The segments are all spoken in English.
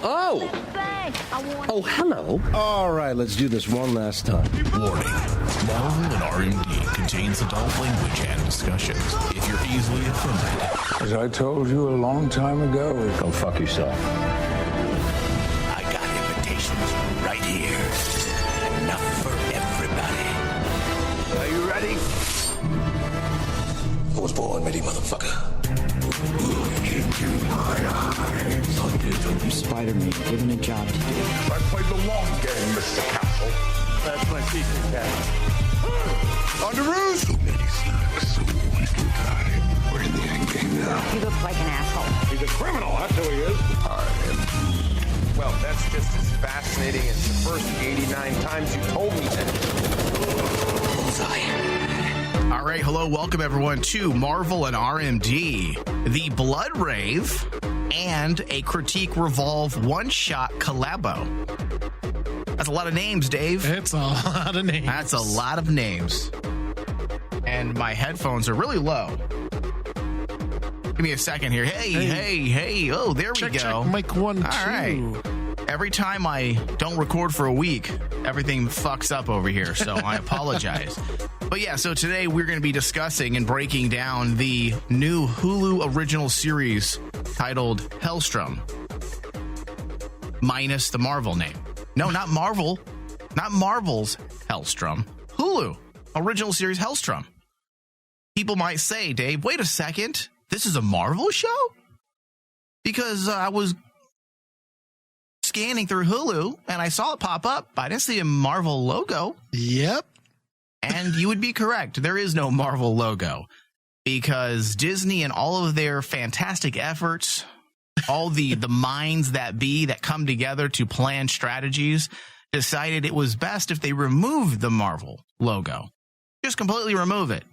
Oh! Oh, hello. All right, let's do this one last time. Warning. Marvel and RMD contains adult language and discussions. If you're easily offended, As I told you a long time ago. Go fuck yourself. I got invitations right here. Enough for everybody. Are you ready? I was born ready, motherfucker. Spider-Man, give him a job to do. I played the long game, Mr. Castle. That's my secret, Cat. On the roof! So many snacks, so little time. We're in the end game now. You look like an asshole. He's a criminal, that's who he is. Well, that's just as fascinating as the first 89 times you told me that. All right, hello, welcome everyone to Marvel and RMD, the Blood Rave, and a Critique Revolve one-shot collabo. That's a lot of names, Dave. It's a lot of names. That's a lot of names. And my headphones are really low. Give me a second here. Hey. Oh, there we go. Check, mic 1, 2. All right. Every time I don't record for a week, everything fucks up over here, so I apologize. But yeah, so today we're going to be discussing and breaking down the new Hulu original series titled Helstrom, minus the Marvel name. No, not Marvel. Not Marvel's Helstrom. Hulu original series Helstrom. People might say, Dave, wait a second. This is a Marvel show? Because I was scanning through Hulu and I saw it pop up. I didn't see a Marvel logo. Yep. And you would be correct. There is no Marvel logo because Disney and all of their fantastic efforts, all the minds that be that come together to plan strategies, decided it was best if they removed the Marvel logo. Just completely remove it.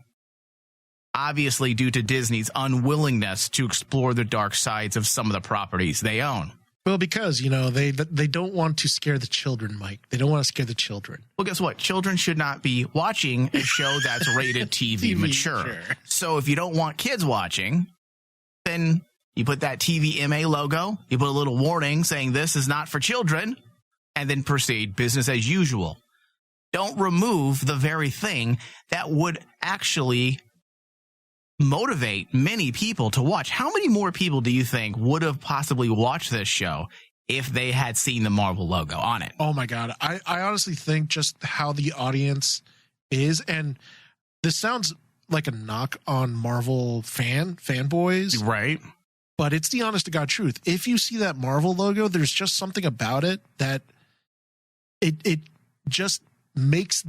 Obviously, due to Disney's unwillingness to explore the dark sides of some of the properties they own. Well, because, you know, they don't want to scare the children, Mike. They don't want to scare the children. Well, guess what? Children should not be watching a show that's rated TV mature. Sure. So if you don't want kids watching, then you put that TVMA logo, you put a little warning saying this is not for children, and then proceed business as usual. Don't remove the very thing that would actually motivate many people to watch. How many more people do you think would have possibly watched this show if they had seen the Marvel logo on it? Oh my God. I honestly think just how the audience is, and this sounds like a knock on Marvel fanboys. Right. But it's the honest to God truth. If you see that Marvel logo, there's just something about it that it just makes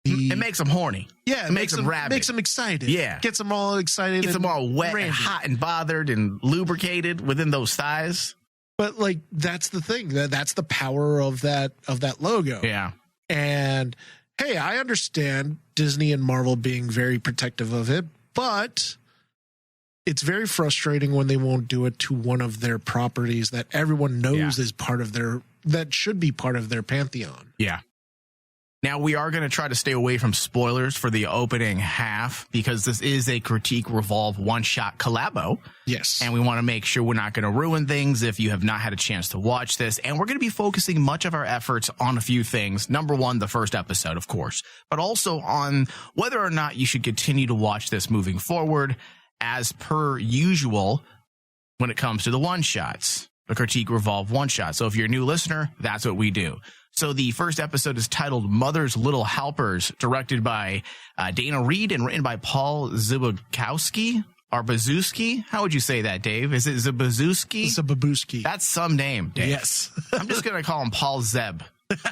it makes them horny. Yeah, it makes them rabid. Makes them excited. Yeah. Gets them all excited. Gets them all wet and hot and bothered and lubricated within those thighs. But like that's the thing. That's the power of that logo. Yeah. And hey, I understand Disney and Marvel being very protective of it, but it's very frustrating when they won't do it to one of their properties that everyone knows is part of that should be part of their pantheon. Yeah. Now, we are going to try to stay away from spoilers for the opening half because this is a Critique Revolve one-shot collabo. Yes. And we want to make sure we're not going to ruin things if you have not had a chance to watch this. And we're going to be focusing much of our efforts on a few things. Number one, the first episode, of course, but also on whether or not you should continue to watch this moving forward as per usual when it comes to the one-shots, the Critique Revolve one-shot. So if you're a new listener, that's what we do. So the first episode is titled Mother's Little Helpers, directed by Dana Reed and written by Paul Zbigowski or Bazewski. How would you say that, Dave? Is it Zabazewski? Zababooski. That's some name, Dave. Yes. I'm just going to call him Paul Zeb.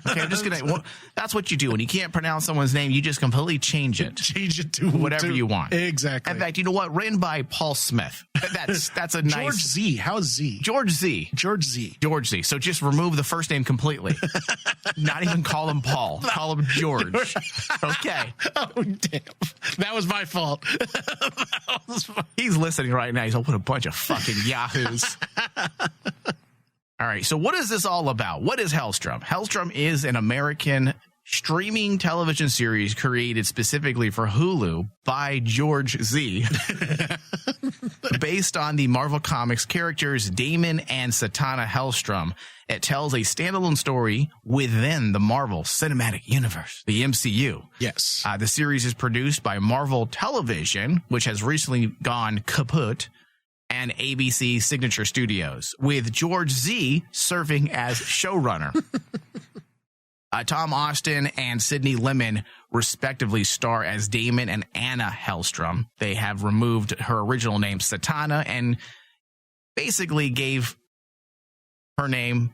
Okay, I'm just going to... that's what you do. When you can't pronounce someone's name, you just completely change it. Change it to whatever you want. Exactly. In fact, you know what? Written by Paul Smith. That's a nice... George Z. How's Z? George Z. George Z. George Z. So just remove the first name completely. Not even call him Paul. Call him George. Okay. Oh, damn. That was my fault. He's listening right now. He's like, what a bunch of fucking yahoos. All right, so what is this all about? What is Helstrom? Helstrom is an American streaming television series created specifically for Hulu by George Z. Based on the Marvel Comics characters Damon and Satana Helstrom, it tells a standalone story within the Marvel Cinematic Universe, the MCU. Yes. The series is produced by Marvel Television, which has recently gone kaput, and ABC Signature Studios, with George Z serving as showrunner. Tom Austin and Sidney Lemon respectively star as Damon and Anna Helstrom. They have removed her original name, Satana, and basically gave her name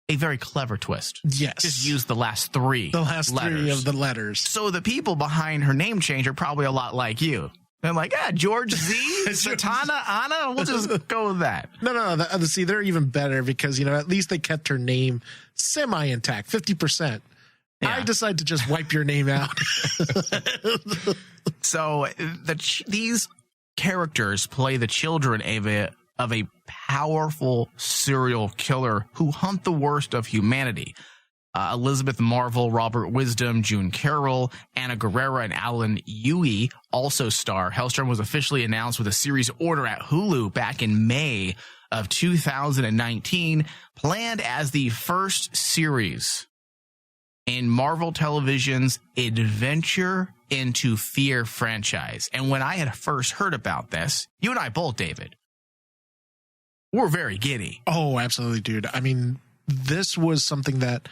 a very clever twist. Yes. Just used the last three letters. Three of the letters. So the people behind her name change are probably a lot like you. They're like, George Z, Satana, Anna, we'll just go with that. No. See, they're even better because, at least they kept her name semi-intact, 50%. Yeah. I decide to just wipe your name out. So these characters play the children of a powerful serial killer who hunt the worst of humanity. Elizabeth Marvel, Robert Wisdom, June Carroll, Anna Guerrera, and Alan Yui also star. Helstrom was officially announced with a series order at Hulu back in May of 2019, planned as the first series in Marvel Television's Adventure into Fear franchise. And when I had first heard about this, you and I both, David, were very giddy. Oh, absolutely, dude. I mean, this was something that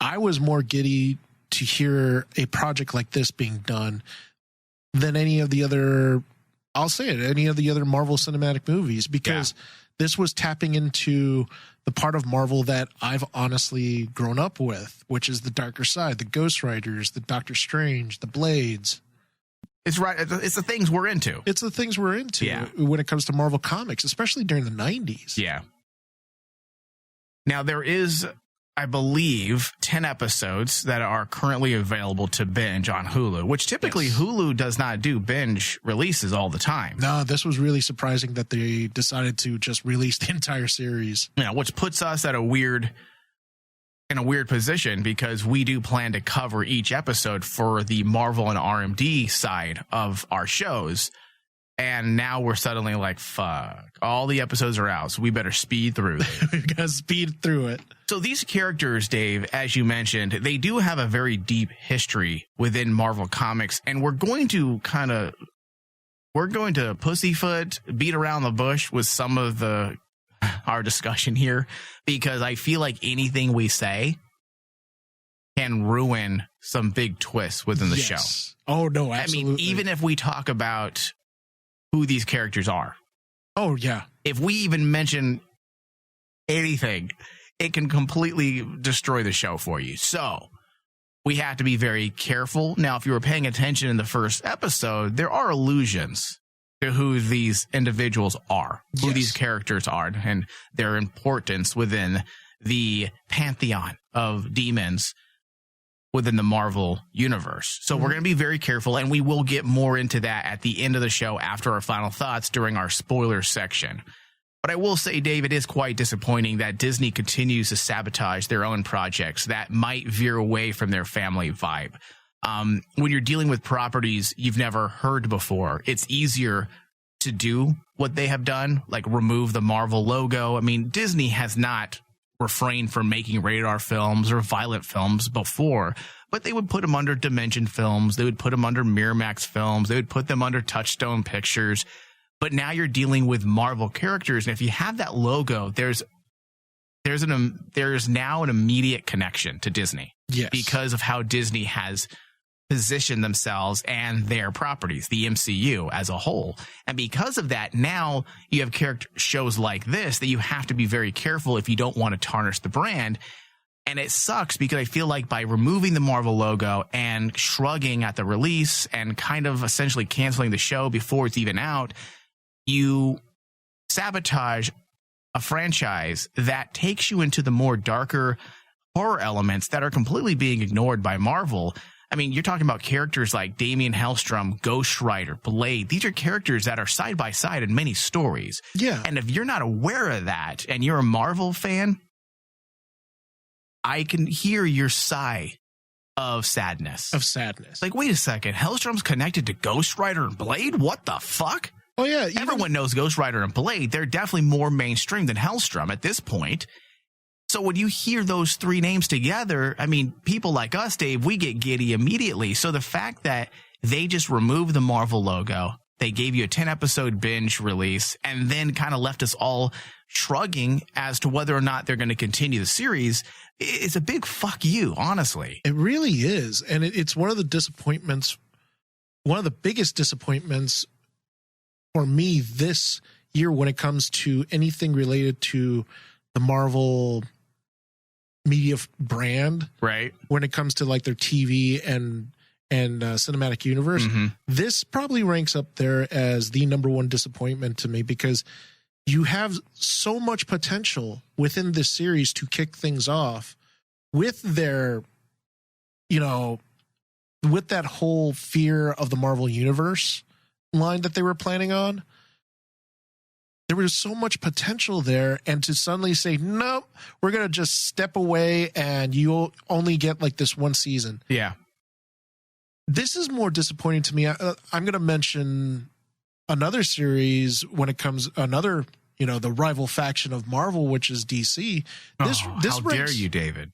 I was more giddy to hear a project like this being done than any of the other, I'll say it, any of the other Marvel Cinematic movies, because this was tapping into the part of Marvel that I've honestly grown up with, which is the darker side, the Ghost Riders, the Doctor Strange, the Blades. It's right. It's the things we're into. It's the things we're into when it comes to Marvel Comics, especially during the 90s. Yeah. Now, there is, I believe, 10 episodes that are currently available to binge on Hulu, which typically Hulu does not do binge releases all the time. No, this was really surprising that they decided to just release the entire series. Yeah, which puts us at a weird position because we do plan to cover each episode for the Marvel and RMD side of our shows. And now we're suddenly like, fuck, all the episodes are out, so we better speed through it. We gotta speed through it. So these characters, Dave, as you mentioned, they do have a very deep history within Marvel Comics, and we're going to pussyfoot, beat around the bush with some of our discussion here, because I feel like anything we say can ruin some big twists within the show. Oh, no, absolutely. I mean, even if we talk about who these characters are. Oh, yeah. If we even mention anything, it can completely destroy the show for you. So we have to be very careful. Now, if you were paying attention in the first episode, there are allusions to who these individuals are, who these characters are, and their importance within the pantheon of demons within the Marvel universe. So we're going to be very careful, and we will get more into that at the end of the show after our final thoughts during our spoiler section. But I will say, Dave, it is quite disappointing that Disney continues to sabotage their own projects that might veer away from their family vibe. When you're dealing with properties you've never heard before, it's easier to do what they have done, like remove the Marvel logo. I mean, Disney has not refrained from making radar films or violent films before, but they would put them under Dimension Films. They would put them under Miramax Films. They would put them under Touchstone Pictures. But now you're dealing with Marvel characters, and if you have that logo, there's now an immediate connection to Disney, because of how Disney has positioned themselves and their properties, the MCU as a whole. And because of that, now you have character shows like this that you have to be very careful if you don't want to tarnish the brand. And it sucks because I feel like by removing the Marvel logo and shrugging at the release and kind of essentially canceling the show before it's even out, you sabotage a franchise that takes you into the more darker horror elements that are completely being ignored by Marvel. I mean, you're talking about characters like Damien Helstrom, Ghost Rider, Blade. These are characters that are side by side in many stories. Yeah. And if you're not aware of that and you're a Marvel fan, I can hear your sigh of sadness. Like, wait a second. Hellstrom's connected to Ghost Rider and Blade? What the fuck? Oh, yeah. Everyone knows Ghost Rider and Blade. They're definitely more mainstream than Helstrom at this point. So when you hear those three names together, I mean, people like us, Dave, we get giddy immediately. So the fact that they just removed the Marvel logo, they gave you a 10-episode binge release, and then kind of left us all shrugging as to whether or not they're going to continue the series, it's a big fuck you, honestly. It really is. And it's one of the disappointments, one of the biggest disappointments for me this year when it comes to anything related to the Marvel media brand. Right. When it comes to like their TV and cinematic universe, this probably ranks up there as the number one disappointment to me, because you have so much potential within this series to kick things off with their, you know, with that whole fear of the Marvel universe line that they were planning on. There was so much potential there, and to suddenly say, nope, we're going to just step away and you'll only get like this one season. Yeah. This is more disappointing to me. I'm going to mention another series when it comes, another, you know, the rival faction of Marvel, which is DC. This how ranks, dare you, David?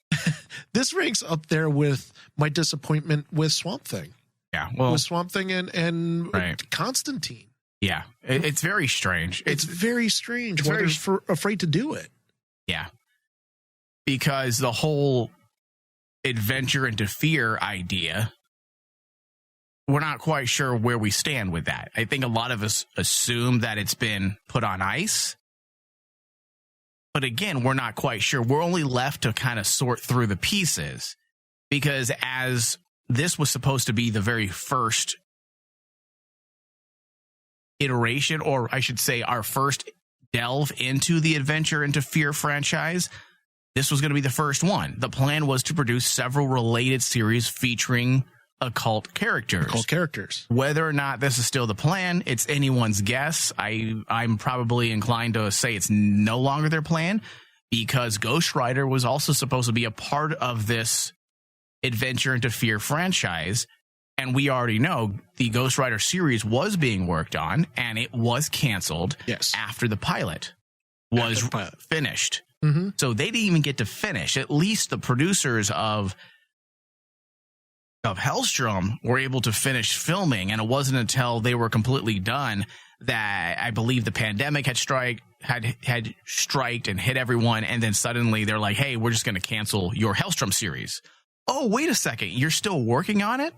This ranks up there with my disappointment with Swamp Thing. Yeah. Well, with Swamp Thing and right. Constantine. Yeah. It's very strange. It's very strange. It's They're very afraid to do it. Yeah. Because the whole adventure into fear idea, we're not quite sure where we stand with that. I think a lot of us assume that it's been put on ice. But again, we're not quite sure. We're only left to kind of sort through the pieces, because as this was supposed to be the very first iteration, or I should say our first delve into the Adventure into Fear franchise, this was going to be the first one. The plan was to produce several related series featuring occult characters. Whether or not this is still the plan, it's anyone's guess. I'm probably inclined to say it's no longer their plan, because Ghost Rider was also supposed to be a part of this Adventure into Fear franchise. And we already know the Ghost Rider series was being worked on, and it was canceled after the pilot was finished. Mm-hmm. So they didn't even get to finish. At least the producers of Helstrom were able to finish filming, and it wasn't until they were completely done that I believe the pandemic had striked and hit everyone, and then suddenly they're like, hey, we're just going to cancel your Helstrom series. Oh, wait a second, you're still working on it?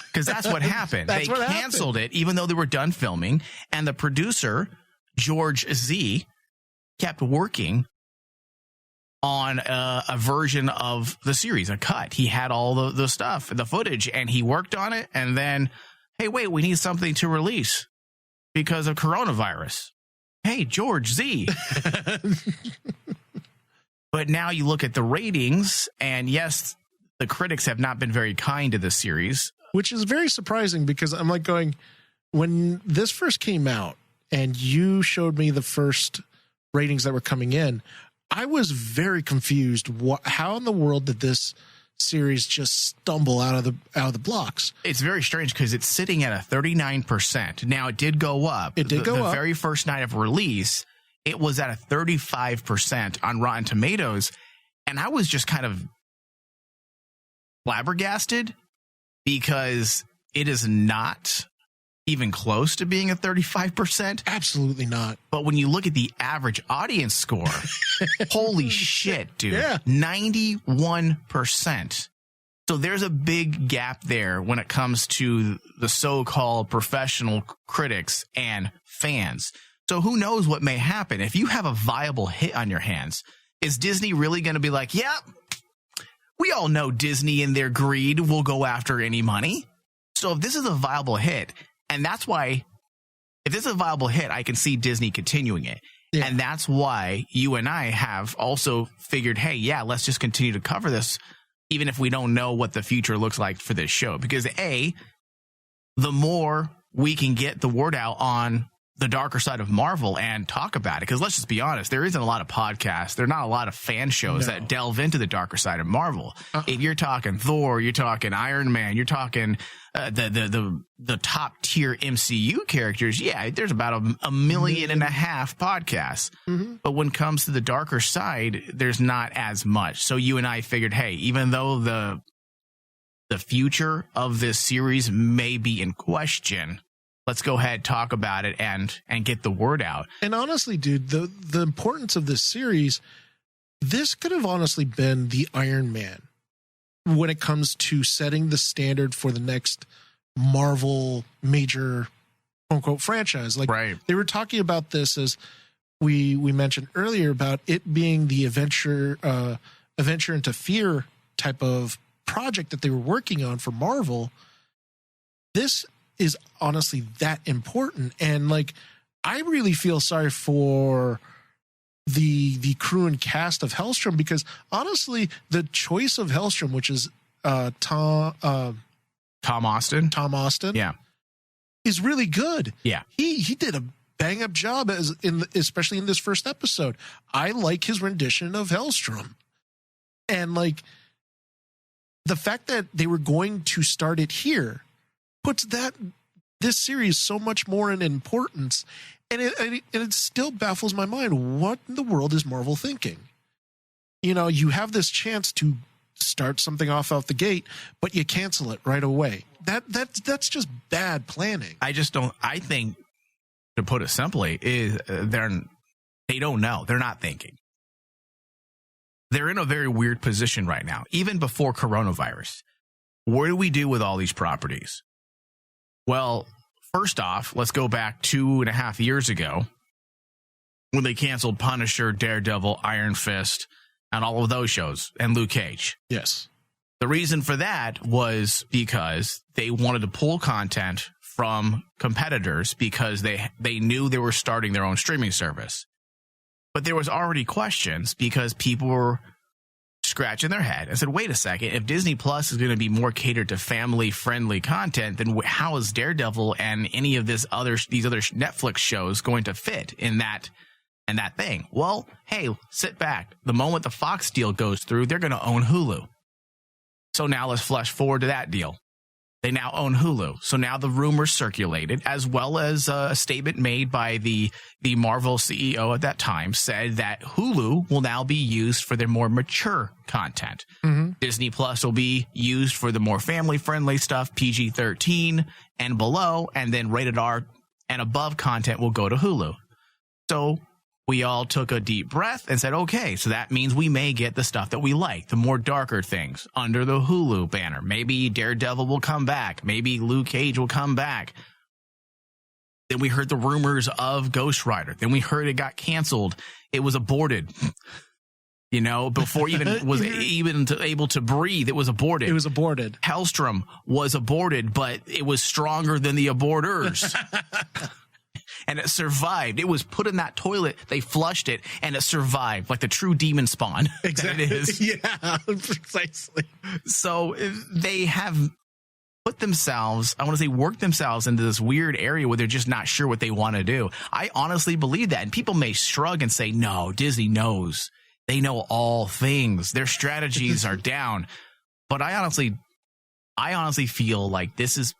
Because that's what happened. They canceled it even though they were done filming, and the producer, George Z, kept working on a version of the series, a cut. He had all the stuff, the footage, and he worked on it, and then, hey, wait, we need something to release because of coronavirus. Hey, George Z. But now you look at the ratings, and yes, the critics have not been very kind to this series. Which is very surprising, because I'm like going, when this first came out and you showed me the first ratings that were coming in, I was very confused. How in the world did this series just stumble out of the blocks? It's very strange, because it's sitting at a 39%. Now, it did go up. It did go up. The very first night of release, it was at a 35% on Rotten Tomatoes. And I was just kind of flabbergasted, because it is not even close to being a 35%. Absolutely not. But when you look at the average audience score, holy shit, dude. Yeah. 91%. So there's a big gap there when it comes to the so-called professional critics and fans. So who knows what may happen? If you have a viable hit on your hands, is Disney really going to be like, yeah, we all know Disney and their greed will go after any money. So if this is a viable hit, and that's why, if this is a viable hit, I can see Disney continuing it. Yeah. And that's why you and I have also figured, hey, yeah, let's just continue to cover this, even if we don't know what the future looks like for this show. Because A, the more we can get the word out on the darker side of Marvel and talk about it. Because let's just be honest, there isn't a lot of podcasts. There are not a lot of fan shows that delve into the darker side of Marvel. If you're talking Thor, you're talking Iron Man, you're talking the top tier MCU characters. Yeah, there's about a 1.5 million podcasts. But when it comes to the darker side, there's not as much. So you and I figured, hey, even though the future of this series may be in question, let's go ahead, talk about it, and get the word out. And honestly, dude, the importance of this series, this could have honestly been the Iron Man when it comes to setting the standard for the next Marvel major quote-unquote franchise. Like, they were talking about this, as we mentioned earlier, about it being the adventure into fear type of project that they were working on for Marvel. This is honestly that important. And like, I really feel sorry for the crew and cast of Helstrom, because honestly, the choice of Helstrom, which is Tom Austin, yeah, is really good. Yeah, he did a bang up job especially in this first episode. I like his rendition of Helstrom, and like the fact that they were going to start it here puts this series so much more in importance, and it still baffles my mind. What in the world is Marvel thinking? You know, you have this chance to start something off the gate, but you cancel it right away. That's just bad planning. I think, to put it simply, is they don't know. They're not thinking. They're in a very weird position right now, even before coronavirus. What do we do with all these properties? Well, first off, let's go back 2.5 years ago when they canceled Punisher, Daredevil, Iron Fist, and all of those shows, and Luke Cage. Yes. The reason for that was because they wanted to pull content from competitors because they knew they were starting their own streaming service. But there was already questions because people were scratching their head and said, wait a second, if Disney Plus is going to be more catered to family-friendly content, then how is Daredevil and any of these other Netflix shows going to fit in that thing? Well, hey, sit back. The moment the Fox deal goes through, they're going to own Hulu. So now let's flash forward to that deal. They now own Hulu. So now the rumors circulated, as well as a statement made by the Marvel CEO at that time, said that Hulu will now be used for their more mature content. Disney Plus will be used for the more family-friendly stuff, PG-13 and below, and then rated R and above content will go to Hulu. So we all took a deep breath and said, okay, so that means we may get the stuff that we like, the more darker things under the Hulu banner. Maybe Daredevil will come back. Maybe Luke Cage will come back. Then we heard the rumors of Ghost Rider. Then we heard it got canceled. It was aborted. You know, before even was able to breathe, it was aborted. It was aborted. Helstrom was aborted, but it was stronger than the aborters. And it survived. It was put in that toilet. They flushed it, and it survived, like the true demon spawn. Exactly. That it is. Yeah, precisely. So they have put themselves, I want to say, worked themselves into this weird area where they're just not sure what they want to do. I honestly believe that. And people may shrug and say, no, Disney knows. They know all things. Their strategies are down. But I honestly feel like this is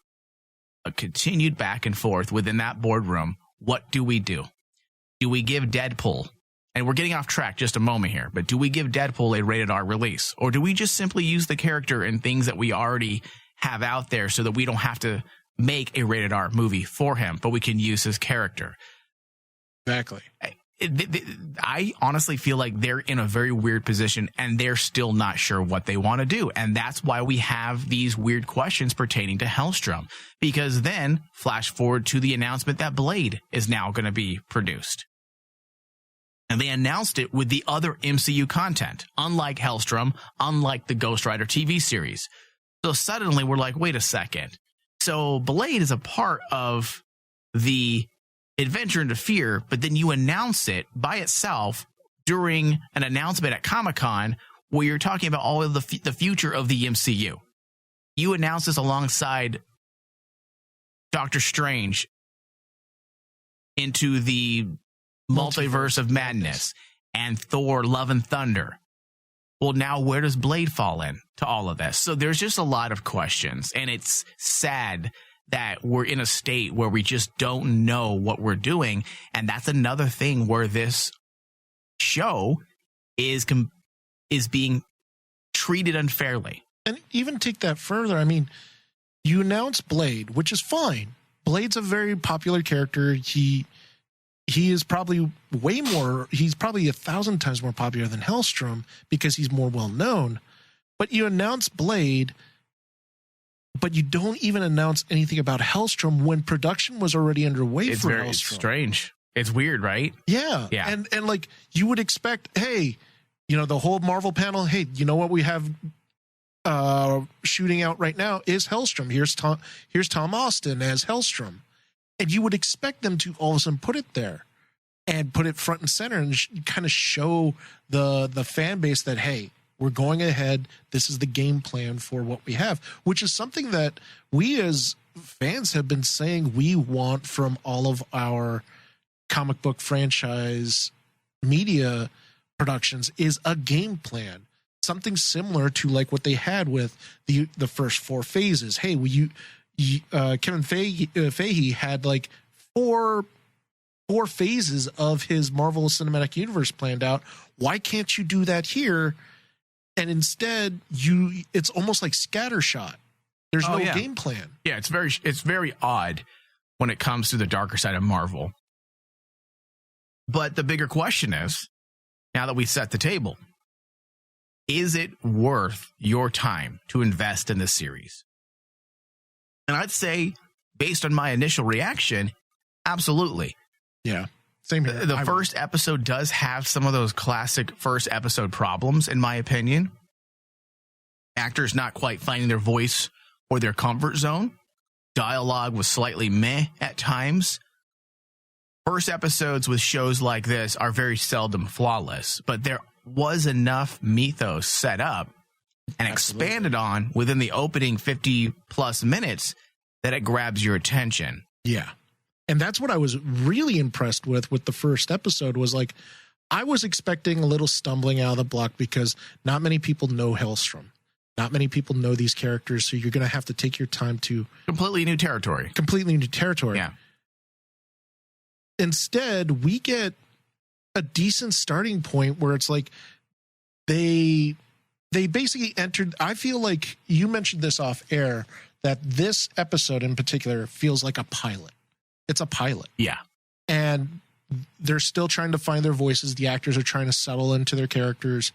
a continued back and forth within that boardroom. What do we do? Do we give Deadpool, and we're getting off track just a moment here, but do we give Deadpool a rated R release? Or do we just simply use the character and things that we already have out there so that we don't have to make a rated R movie for him, but we can use his character? Exactly. I honestly feel like they're in a very weird position, and they're still not sure what they want to do. And that's why we have these weird questions pertaining to Helstrom. Because then, flash forward to the announcement that Blade is now going to be produced. And they announced it with the other MCU content, unlike Helstrom, unlike the Ghost Rider TV series. So suddenly we're like, wait a second. So Blade is a part of the Adventure into Fear, but then you announce it by itself during an announcement at Comic-Con where you're talking about all of the future of the MCU. You announce this alongside Doctor Strange into the multiverse of madness and Thor Love and Thunder. Well, now where does Blade fall in to all of this? So there's just a lot of questions, and it's sad that we're in a state where we just don't know what we're doing. And that's another thing where this show is being treated unfairly. And even take that further, I mean, you announce Blade, which is fine. Blade's a very popular character. He is probably he's probably 1,000 times more popular than Helstrom because he's more well known. But you announce Blade, but you don't even announce anything about Helstrom when production was already underway for Helstrom. It's strange. It's weird, right? Yeah. And like you would expect, hey, the whole Marvel panel, hey, you know what we have shooting out right now is Helstrom. Here's Tom Austin as Helstrom. And you would expect them to all of a sudden put it there and put it front and center and kind of show the fan base that, hey, we're going ahead. This is the game plan for what we have, which is something that we as fans have been saying we want from all of our comic book franchise media productions is a game plan. Something similar to like what they had with the first 4 phases. Hey, Kevin Feige had like four phases of his Marvel Cinematic Universe planned out. Why can't you do that here? And instead, it's almost like scattershot. There's no game plan. Yeah, it's very odd when it comes to the darker side of Marvel. But the bigger question is, now that we set the table, is it worth your time to invest in this series? And I'd say, based on my initial reaction, absolutely. Yeah, same here. The first episode does have some of those classic first episode problems, in my opinion. Actors not quite finding their voice or their comfort zone. Dialogue was slightly meh at times. First episodes with shows like this are very seldom flawless, but there was enough mythos set up and expanded on within the opening 50 plus minutes that it grabs your attention. Yeah. And that's what I was really impressed with the first episode was like, I was expecting a little stumbling out of the block because not many people know Helstrom. Not many people know these characters. So you're going to have to take your time to completely new territory. Yeah. Instead, we get a decent starting point where it's like they basically entered. I feel like you mentioned this off air that this episode in particular feels like a pilot. It's a pilot. Yeah. And they're still trying to find their voices. The actors are trying to settle into their characters.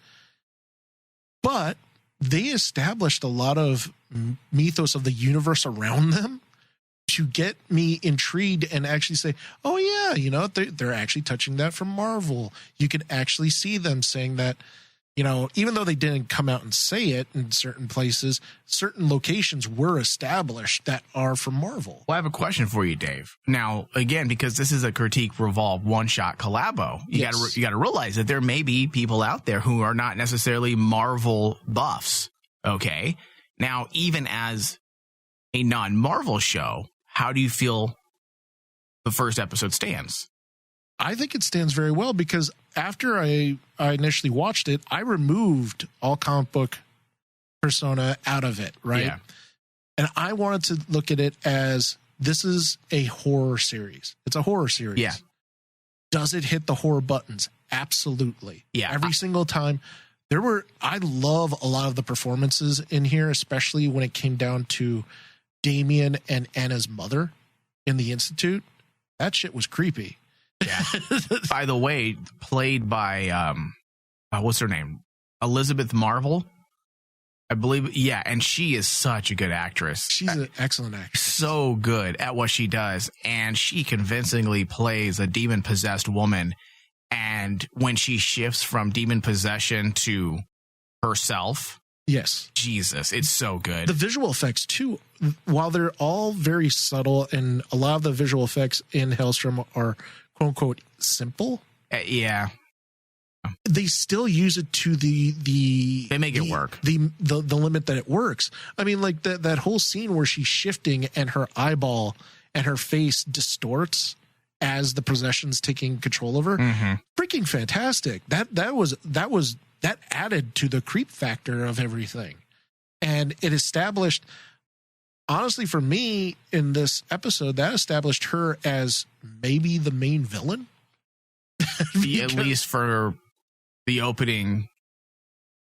But they established a lot of mythos of the universe around them to get me intrigued and actually say, oh, yeah, they're actually touching that from Marvel. You can actually see them saying that, even though they didn't come out and say it in certain places, certain locations were established that are from Marvel. Well, I have a question for you, Dave. Now, again, because this is a Critique Revolve one-shot collabo, you got to realize that there may be people out there who are not necessarily Marvel buffs, okay? Now, even as a non-Marvel show, how do you feel the first episode stands? I think it stands very well because after I initially watched it, I removed all comic book persona out of it, right? Yeah. And I wanted to look at it as this is a horror series. It's a horror series. Yeah. Does it hit the horror buttons? Absolutely. Yeah. Every single time. I love a lot of the performances in here, especially when it came down to Damien and Anna's mother in the Institute. That shit was creepy. Yeah. By the way, played by what's her name? Elizabeth Marvel, I believe. Yeah, and she is such a good actress. She's an excellent actress. So good at what she does, and she convincingly plays a demon-possessed woman. And when she shifts from demon possession to herself, yes, Jesus, it's so good. The visual effects too, while they're all very subtle, and a lot of the visual effects in Helstrom are quote unquote simple. Yeah, they still use it to they make it work. The limit that it works. I mean, like that whole scene where she's shifting and her eyeball and her face distorts as the possession's taking control of her. Freaking fantastic. That added to the creep factor of everything. And it established, honestly, for me in this episode, that established her as maybe the main villain. At least for the opening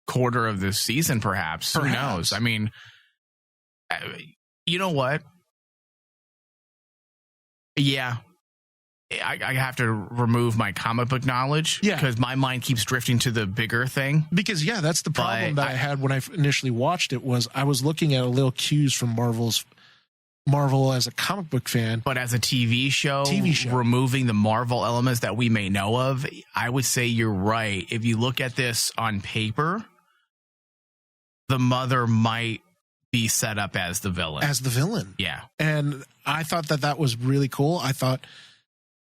quarter of this season, perhaps. Who knows? I mean, you know what? Yeah. I have to remove my comic book knowledge because my mind keeps drifting to the bigger thing. Because, that's the problem that I had when I initially watched it was I was looking at a little cues from Marvel as a comic book fan. But as a TV show, removing the Marvel elements that we may know of, I would say you're right. If you look at this on paper, the mother might be set up as the villain. Yeah. And I thought that was really cool. I thought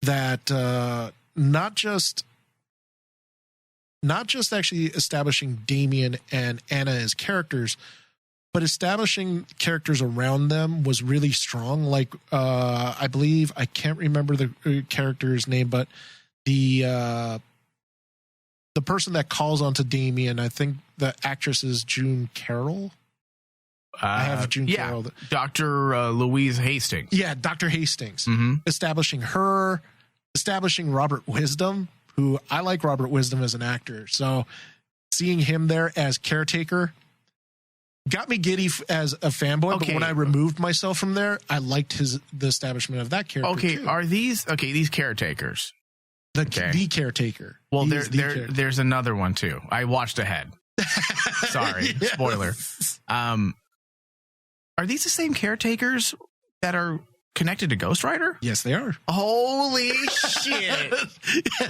that not just actually establishing Damien and Anna as characters, but establishing characters around them was really strong. Like I believe, I can't remember the character's name, but the person that calls onto Damien, I think the actress is June Carroll. I have June Carroll. Dr. Louise Hastings. Yeah, Dr. Hastings. Establishing her, establishing Robert Wisdom, who I like Robert Wisdom as an actor. So seeing him there as caretaker got me giddy as a fanboy. Okay. But when I removed myself from there, I liked the establishment of that character. Okay, too. Are these caretakers? The caretaker. Well, there's another one too. I watched ahead. Sorry, spoiler. Are these the same caretakers that are connected to Ghost Rider? Yes, they are. Holy shit.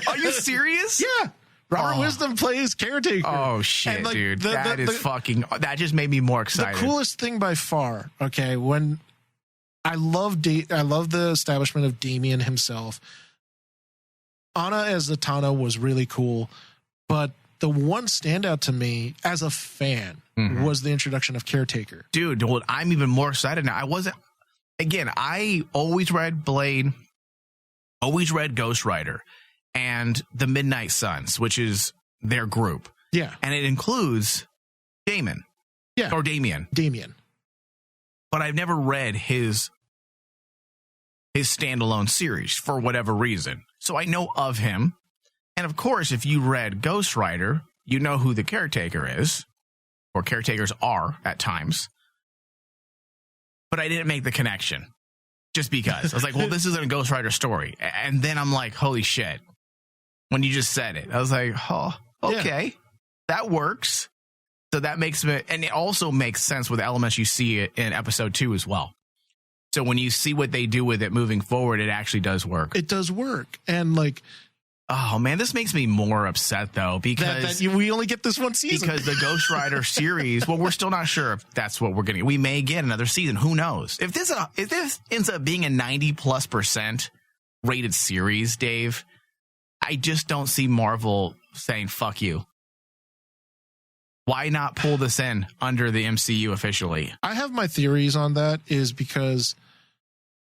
Are you serious? Yeah. Robert Wisdom plays caretaker. Oh, shit, dude. That just made me more excited. The coolest thing by far, okay, when I love the establishment of Damien himself. Anna as Zatanna was really cool, but the one standout to me as a fan was the introduction of Caretaker. Dude, well, I'm even more excited now. I always read Blade, always read Ghost Rider, and the Midnight Suns, which is their group. Yeah. And it includes Damon. Yeah. Or Damien. But I've never read his standalone series for whatever reason. So I know of him. And of course, if you read Ghost Rider, you know who the caretaker is, or caretakers are at times. But I didn't make the connection just because. I was like, well, this isn't a Ghost Rider story. And then I'm like, holy shit. When you just said it, I was like, oh, okay, that works. So that makes it, and it also makes sense with elements you see in episode 2 as well. So when you see what they do with it moving forward, it actually does work. It does work. And like, oh man, this makes me more upset though, because we only get this one season. Because the Ghost Rider series, well, we're still not sure if that's what we're getting. We may get another season. Who knows? If this ends up being a 90+% rated series, Dave, I just don't see Marvel saying fuck you. Why not pull this in under the MCU officially? I have my theories on that, is because,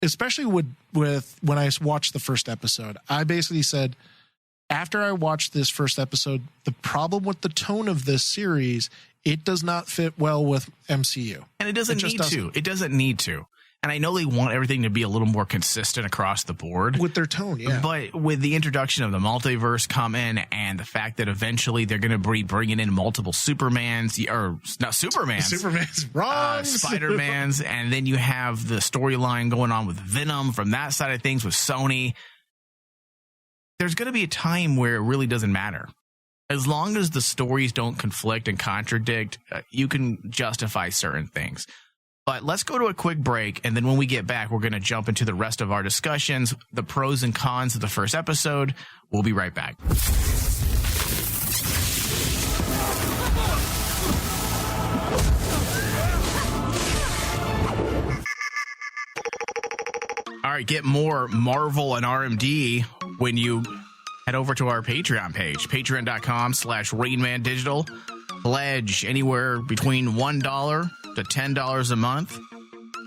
especially with when I watched the first episode, I basically said, after I watched this first episode, the problem with the tone of this series, it does not fit well with MCU. And it doesn't need to. It doesn't need to. And I know they want everything to be a little more consistent across the board. With their tone, yeah. But with the introduction of the multiverse coming and the fact that eventually they're going to be bringing in multiple Supermans, or not Supermans. Superman's wrong. Spider-Mans. And then you have the storyline going on with Venom from that side of things with Sony. There's going to be a time where it really doesn't matter. As long as the stories don't conflict and contradict, you can justify certain things. But let's go to a quick break, and then when we get back, we're going to jump into the rest of our discussions, the pros and cons of the first episode. We'll be right back. All right, get more Marvel and RMD when you head over to our Patreon page, patreon.com/RainmanDigital. Pledge anywhere between $1 to $10 a month.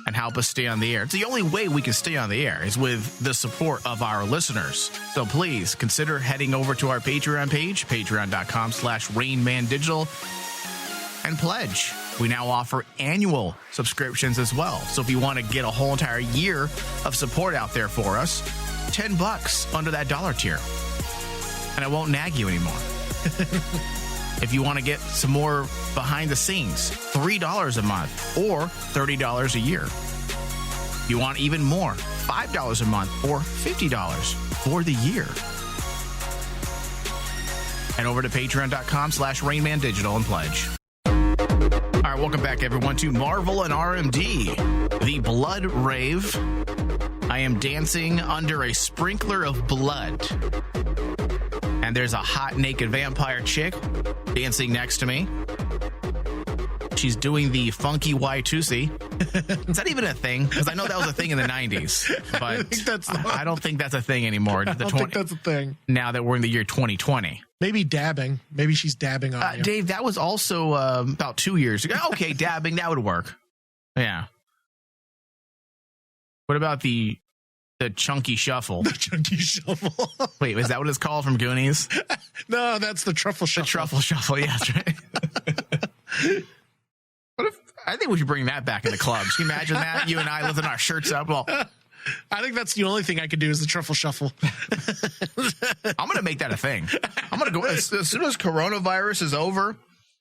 and help us stay on the air. It's the only way we can stay on the air is with the support of our listeners. So please consider heading over to our Patreon page, patreon.com/RainmanDigital, and pledge. We now offer annual subscriptions as well. So if you want to get a whole entire year of support out there for us, $10 under that dollar tier. And I won't nag you anymore. If you want to get some more behind the scenes, $3 a month or $30 a year. If you want even more, $5 a month or $50 for the year. Head over to patreon.com/RainmanDigital and pledge. All right, welcome back, everyone, to Marvel and RMD, the Blood Rave. I am dancing under a sprinkler of blood. And there's a hot, naked vampire chick dancing next to me. She's doing the funky Y2C. Is that even a thing? Because I know that was a thing in the 90s. But I don't think that's a thing anymore. I don't think that's a thing. Now that we're in the year 2020. Maybe dabbing. Maybe she's dabbing on you. Dave, that was also about 2 years ago. Okay, dabbing, that would work. Yeah. What about the chunky shuffle? The chunky shuffle. Wait, is that what it's called from Goonies? No, that's the truffle shuffle. The truffle shuffle, yeah, that's right. What if, I think we should bring that back in the clubs. Can you imagine that? You and I lifting our shirts up. Well, I think that's the only thing I could do is the truffle shuffle. I'm going to make that a thing. I'm going to go, as soon as coronavirus is over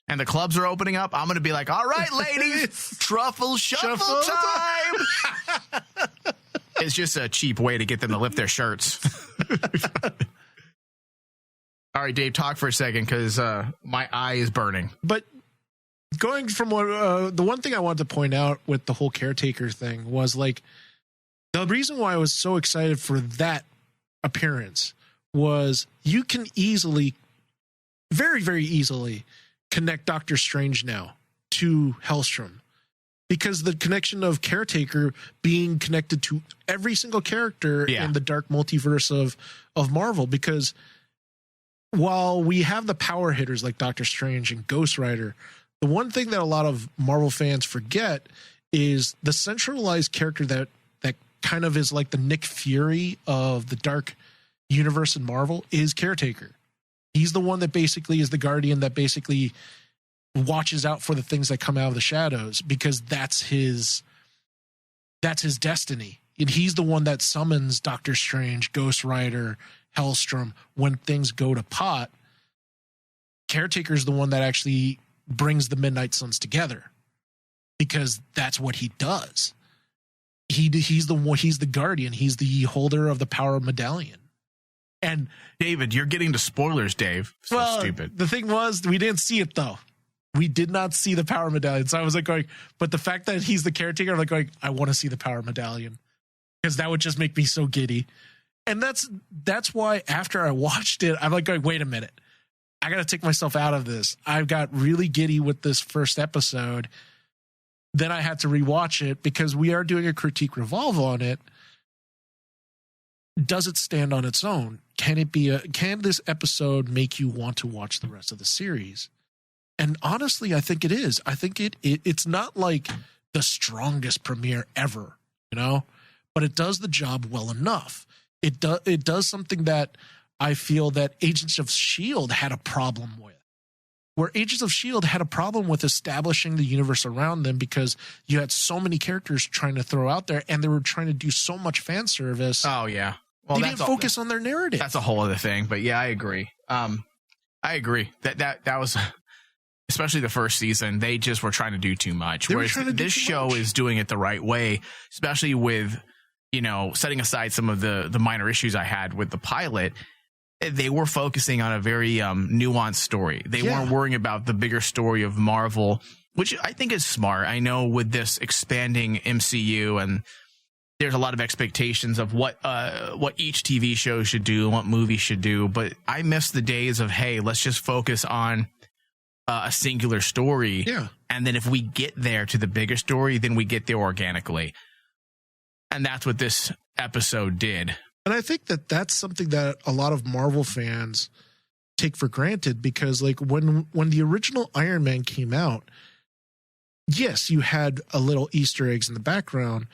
and the clubs are opening up, I'm going to be like, all right, ladies, truffle shuffle time. It's just a cheap way to get them to lift their shirts. All right, Dave, talk for a second because my eye is burning. But going from what the one thing I wanted to point out with the whole caretaker thing was like the reason why I was so excited for that appearance was you can easily, very, very easily connect Doctor Strange now to Helstrom. Because the connection of caretaker being connected to every single character in the dark multiverse of Marvel. Because while we have the power hitters like Doctor Strange and Ghost Rider, the one thing that a lot of Marvel fans forget is the centralized character that kind of is like the Nick Fury of the dark universe in Marvel is Caretaker. He's the one that basically is the guardian that basically watches out for the things that come out of the shadows because that's his destiny. And he's the one that summons Doctor Strange, Ghost Rider, Helstrom when things go to pot. Caretaker's the one that actually brings the Midnight Suns together because that's what he does. He's the guardian. He's the holder of the power medallion. And David, you're getting to spoilers, Dave. So stupid. The thing was, we didn't see it though. We did not see the power medallion. So I was like going, but the fact that he's the caretaker, I'm like going, I want to see the power medallion because that would just make me so giddy. And that's why after I watched it, I'm like going, wait a minute. I got to take myself out of this. I got really giddy with this first episode. Then I had to rewatch it because we are doing a critique revolve on it. Does it stand on its own? Can this episode make you want to watch the rest of the series? And honestly, I think it is. I think it's not like the strongest premiere ever, but it does the job well enough. It does something that I feel that Agents of S.H.I.E.L.D. had a problem with. Where Agents of S.H.I.E.L.D. had a problem with establishing the universe around them because you had so many characters trying to throw out there and they were trying to do so much fan service. Oh, yeah. Well, they didn't focus on their narrative. That's a whole other thing. But yeah, I agree. I agree. That was, especially the first season, they just were trying to do too much. Whereas this show is doing it the right way, especially with, setting aside some of the minor issues I had with the pilot. They were focusing on a very nuanced story. They weren't worrying about the bigger story of Marvel, which I think is smart. I know with this expanding MCU and there's a lot of expectations of what each TV show should do and what movies should do. But I miss the days of, hey, let's just focus on a singular story. Yeah. And then if we get there to the bigger story, then we get there organically. And that's what this episode did. And I think that that's something that a lot of Marvel fans take for granted because like when the original Iron Man came out, yes, you had a little Easter eggs in the background,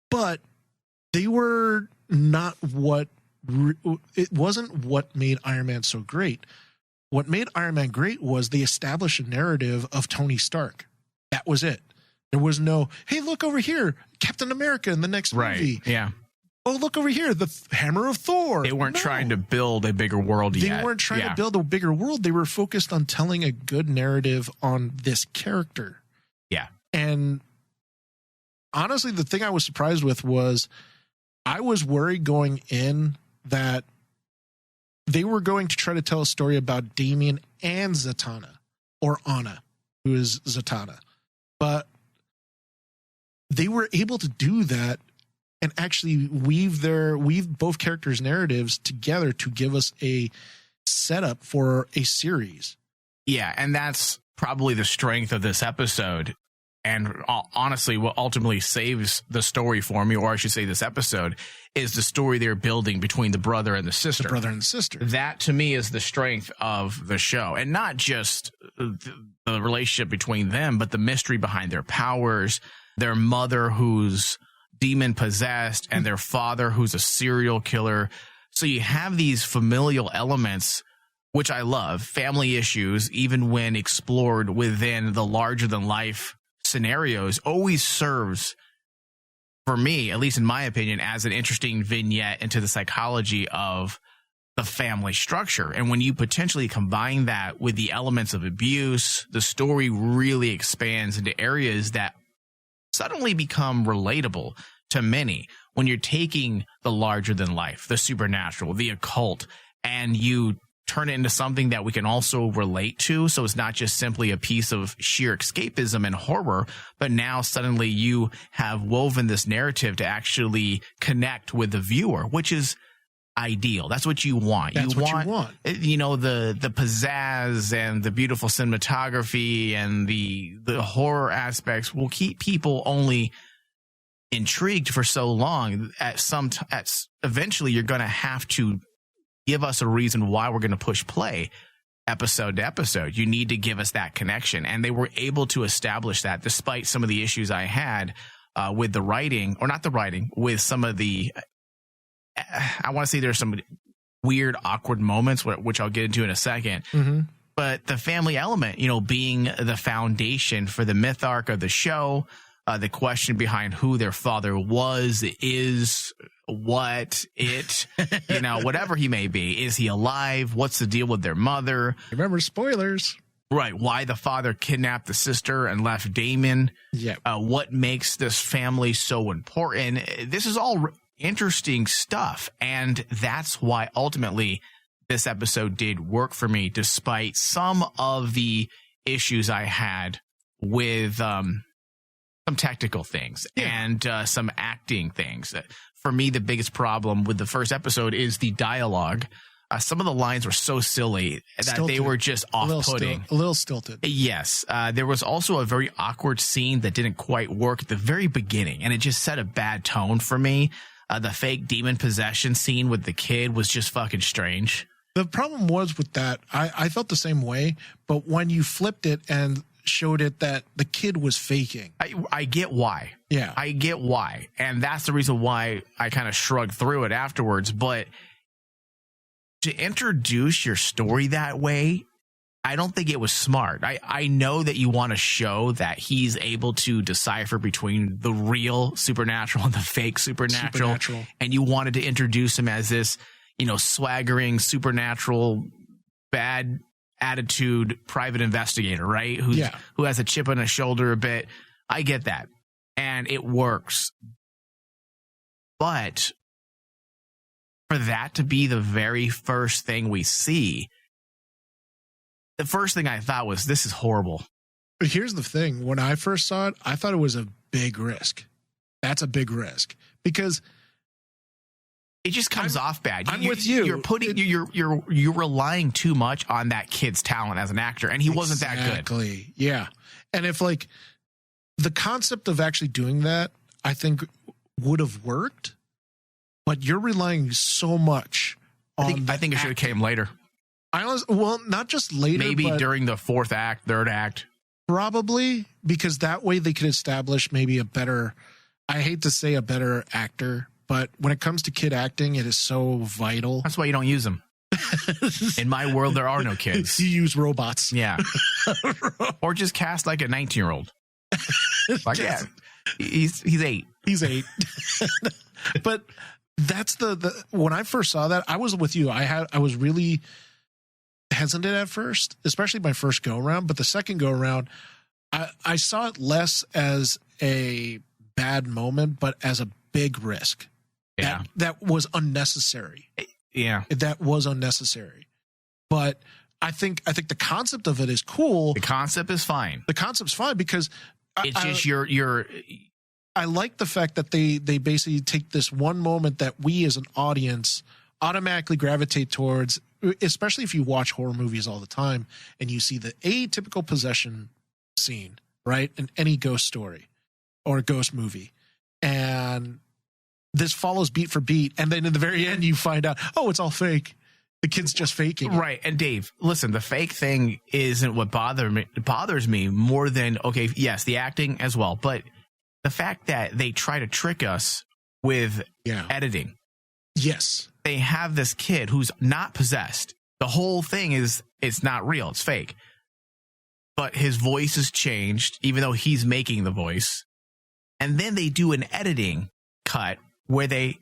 but they were not it wasn't what made Iron Man so great. What made Iron Man great was they established a narrative of Tony Stark. That was it. There was no, hey, look over here, Captain America in the next movie. Yeah. Oh, look over here, the hammer of Thor. They weren't trying to build a bigger world yet. They weren't trying to build a bigger world. They were focused on telling a good narrative on this character. Yeah. And honestly, the thing I was surprised with was I was worried going in that they were going to try to tell a story about Damian and Zatanna, or Anna, who is Zatanna. But they were able to do that and actually weave both characters' narratives together to give us a setup for a series. Yeah, and that's probably the strength of this episode. And honestly, what ultimately saves the story for me, or I should say this episode, is the story they're building between the brother and the sister. The brother and the sister. That, to me, is the strength of the show. And not just the relationship between them, but the mystery behind their powers, their mother who's demon-possessed, and their father who's a serial killer. So you have these familial elements, which I love, family issues, even when explored within the larger-than-life scenarios, always serves, for me, at least in my opinion, as an interesting vignette into the psychology of the family structure. And when you potentially combine that with the elements of abuse, the story really expands into areas that suddenly become relatable to many when you're taking the larger than life, the supernatural, the occult, and you turn it into something that we can also relate to. So it's not just simply a piece of sheer escapism and horror, but now suddenly you have woven this narrative to actually connect with the viewer, which is ideal. That's what you want. That's what you want. You know, the pizzazz and the beautiful cinematography and the horror aspects will keep people only intrigued for so long. Eventually you're going to have to give us a reason why we're going to push play episode to episode. You need to give us that connection. And they were able to establish that despite some of the issues I had with the writing, or not the writing, with some of the, I want to say there's some weird, awkward moments, which I'll get into in a second. Mm-hmm. But the family element, you know, being the foundation for the myth arc of the show, the question behind who their father was, is, what, it, you know, whatever he may be. Is he alive? What's the deal with their mother? Remember, spoilers. Right. Why the father kidnapped the sister and left Damon. Yeah. What makes this family so important? This is all interesting stuff. And that's why ultimately this episode did work for me, despite some of the issues I had with some technical things and some acting things. For me, the biggest problem with the first episode is the dialogue. Some of the lines were so silly that Stilted. they were just off-putting. A little stilted. Yes. There was also a very awkward scene that didn't quite work at the very beginning, and it just set a bad tone for me. The fake demon possession scene with the kid was just fucking strange. The problem was with that, I felt the same way, but when you flipped it and showed it that the kid was faking. I get why. Yeah. I get why. And that's the reason why I kind of shrugged through it afterwards. But to introduce your story that way, I don't think it was smart. I know that you want to show that he's able to decipher between the real supernatural and the fake supernatural. And you wanted to introduce him as this, you know, swaggering supernatural bad attitude private investigator, right? Who has a chip on his shoulder a bit. I get that. And it works. But for that to be the very first thing we see, the first thing I thought was, this is horrible. But here's the thing. When I first saw it, I thought it was a big risk. That's a big risk. Because it just comes off bad. I'm with you. You're relying too much on that kid's talent as an actor, and he wasn't that good. Exactly. Yeah. And if like the concept of actually doing that, I think would have worked, but you're relying so much on. I think it should have came later. Well, not just later. Maybe during the fourth act, third act. Probably, because that way they could establish maybe a better, I hate to say a better actor, but when it comes to kid acting, it is so vital. That's why you don't use them. In my world, there are no kids. You use robots. Yeah. Or just cast like a 19-year-old. Like, yeah, he's 8. He's 8. But that's the when I first saw that, I was with you. I was really hesitant at first, especially my first go around, but the second go around, I saw it less as a bad moment, but as a big risk. Yeah. That was unnecessary. Yeah. That was unnecessary. But I think the concept of it is cool. The concept is fine. The concept's fine because it's just your I like the fact that they basically take this one moment that we as an audience automatically gravitate towards, especially if you watch horror movies all the time and you see the atypical possession scene, right? In any ghost story or ghost movie. And this follows beat for beat. And then in the very end, you find out, oh, it's all fake. The kid's just faking it. Right. And Dave, listen, the fake thing isn't what bothers me more than, okay, yes, the acting as well. But the fact that they try to trick us with editing. Yes. They have this kid who's not possessed. The whole thing is it's not real. It's fake. But his voice is changed, even though he's making the voice. And then they do an editing cut where they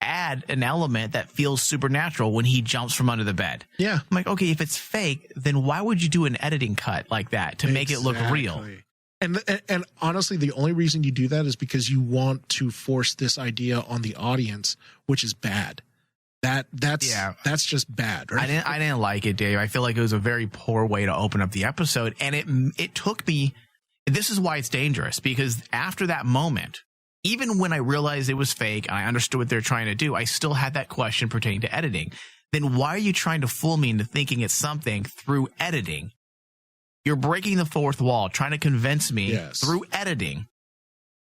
add an element that feels supernatural when he jumps from under the bed. Yeah. I'm like, okay, if it's fake, then why would you do an editing cut like that to make it look real? And honestly, the only reason you do that is because you want to force this idea on the audience, which is bad. That's just bad, right? I didn't like it, Dave. I feel like it was a very poor way to open up the episode, and it took me. This is why it's dangerous, because after that moment, even when I realized it was fake and I understood what they're trying to do, I still had that question pertaining to editing. Then why are you trying to fool me into thinking it's something through editing? You're breaking the fourth wall, trying to convince me through editing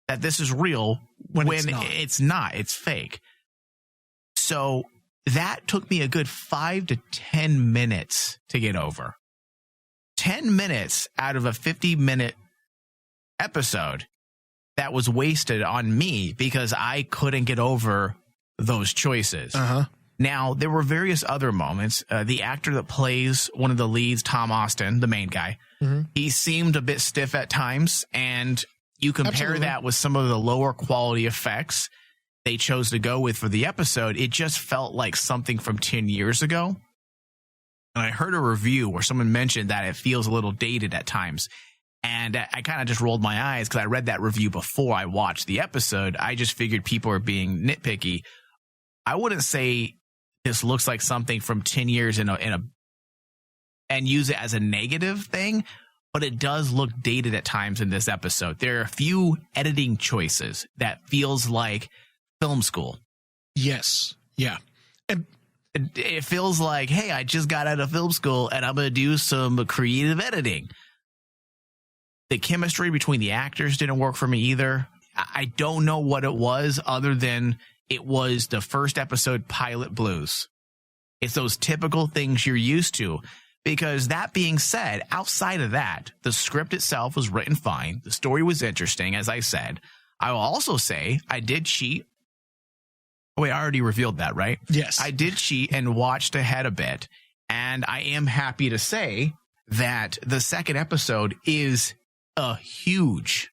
that this is real when it's not. It's fake. So that took me a good 5 to 10 minutes to get over. 10 minutes out of a 50-minute episode that was wasted on me because I couldn't get over those choices. Uh-huh. Now, there were various other moments. The actor that plays one of the leads, Tom Austin, the main guy, he seemed a bit stiff at times, and you compare that with some of the lower quality effects they chose to go with for the episode, it just felt like something from 10 years ago. And I heard a review where someone mentioned that it feels a little dated at times. And I kind of just rolled my eyes because I read that review before I watched the episode. I just figured people are being nitpicky. I wouldn't say this looks like something from 10 years and use it as a negative thing, but it does look dated at times in this episode. There are a few editing choices that feels like film school. Yes. Yeah. And it feels like, hey, I just got out of film school and I'm going to do some creative editing. The chemistry between the actors didn't work for me either. I don't know what it was other than it was the first episode pilot blues. It's those typical things you're used to. Because that being said, outside of that, the script itself was written fine. The story was interesting, as I said. I will also say I did cheat. Oh, wait, I already revealed that, right? Yes. I did cheat and watched ahead a bit. And I am happy to say that the second episode is a huge